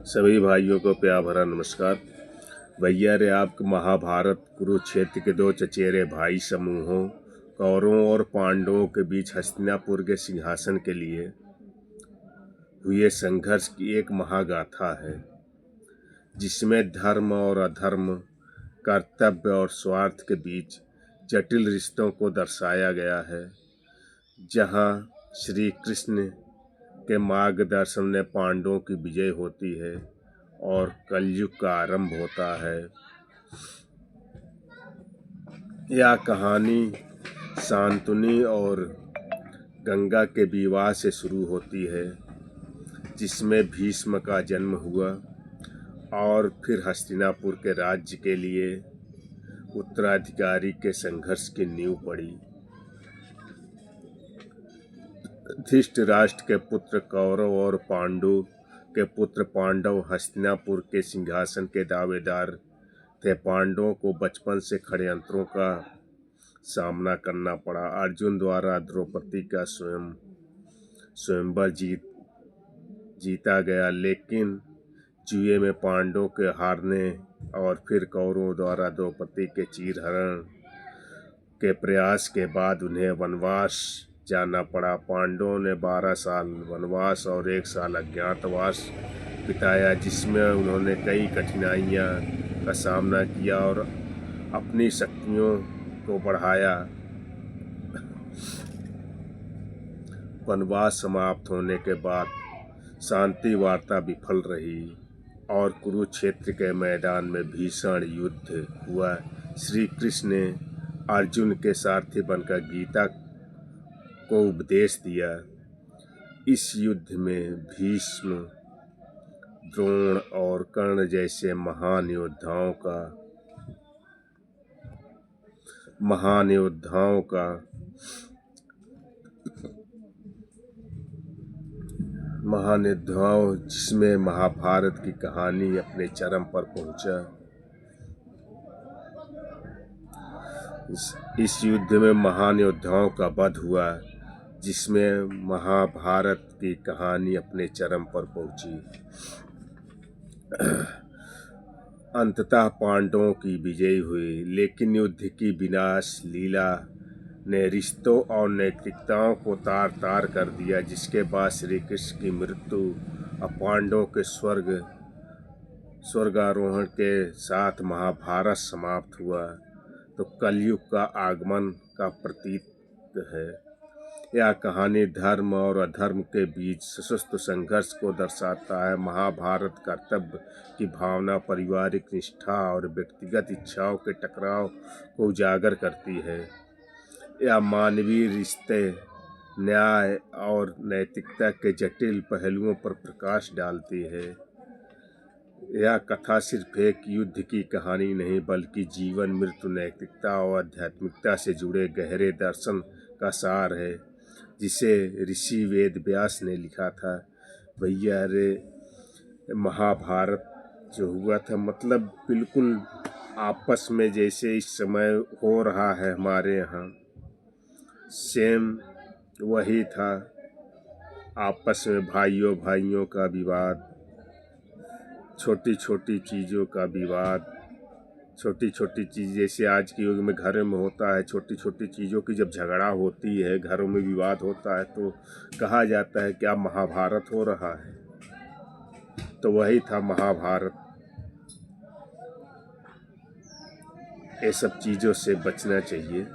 सभी भाइयों को प्यार भरा नमस्कार। भैया रे आपके महाभारत कुरुक्षेत्र के दो चचेरे भाई समूहों कौरवों और पांडवों के बीच हस्तिनापुर के सिंहासन के लिए हुए संघर्ष की एक महागाथा है, जिसमें धर्म और अधर्म, कर्तव्य और स्वार्थ के बीच जटिल रिश्तों को दर्शाया गया है। जहाँ श्री कृष्ण के मार्गदर्शन में पांडवों की विजय होती है और कलयुग का आरंभ होता है। यह कहानी शांतनु और गंगा के विवाह से शुरू होती है, जिसमें भीष्म का जन्म हुआ और फिर हस्तिनापुर के राज्य के लिए उत्तराधिकारी के संघर्ष की नींव पड़ी। धृतराष्ट्र के पुत्र कौरव और पांडु के पुत्र पांडव हस्तिनापुर के सिंहासन के दावेदार थे। पांडवों को बचपन से षड्यंत्रों का सामना करना पड़ा। अर्जुन द्वारा द्रौपदी का स्वयंवर जीता गया, लेकिन जुए में पांडवों के हारने और फिर कौरवों द्वारा द्रौपदी के चीरहरण के प्रयास के बाद उन्हें वनवास जाना पड़ा। पांडवों ने 12 साल वनवास और 1 साल अज्ञातवास बिताया, जिसमें उन्होंने कई कठिनाइयां का सामना किया और अपनी शक्तियों को बढ़ाया। वनवास समाप्त होने के बाद शांति वार्ता विफल रही और कुरुक्षेत्र के मैदान में भीषण युद्ध हुआ। श्री कृष्ण ने अर्जुन के सारथी बनकर गीता को उपदेश दिया। इस युद्ध में भीष्म, द्रोण और कर्ण जैसे महान योद्धाओं जिसमें महाभारत की कहानी अपने चरम पर पहुंचा। इस युद्ध में महान योद्धाओं का वध हुआ, जिसमें महाभारत की कहानी अपने चरम पर पहुंची। अंततः पांडवों की विजय हुई, लेकिन युद्ध की विनाश लीला ने रिश्तों और नैतिकताओं को तार तार कर दिया, जिसके बाद श्री कृष्ण की मृत्यु और पांडवों के स्वर्गारोहण के साथ महाभारत समाप्त हुआ। तो कलयुग का आगमन का प्रतीक है। यह कहानी धर्म और अधर्म के बीच सशस्त्र संघर्ष को दर्शाता है। महाभारत कर्तव्य की भावना, पारिवारिक निष्ठा और व्यक्तिगत इच्छाओं के टकराव को उजागर करती है। यह मानवीय रिश्ते, न्याय और नैतिकता के जटिल पहलुओं पर प्रकाश डालती है। यह कथा सिर्फ एक युद्ध की कहानी नहीं, बल्कि जीवन, मृत्यु, नैतिकता और आध्यात्मिकता से जुड़े गहरे दर्शन का सार है, जिसे ऋषि वेद व्यास ने लिखा था। भैया रे महाभारत जो हुआ था, मतलब बिल्कुल आपस में जैसे इस समय हो रहा है हमारे यहाँ, सेम वही था। आपस में भाइयों का विवाद, छोटी छोटी चीज़ों का विवाद, छोटी छोटी चीज़ जैसे आज के युग में घर में होता है। छोटी छोटी चीज़ों की जब झगड़ा होती है, घरों में विवाद होता है, तो कहा जाता है क्या महाभारत हो रहा है। तो वही था महाभारत। ये सब चीज़ों से बचना चाहिए।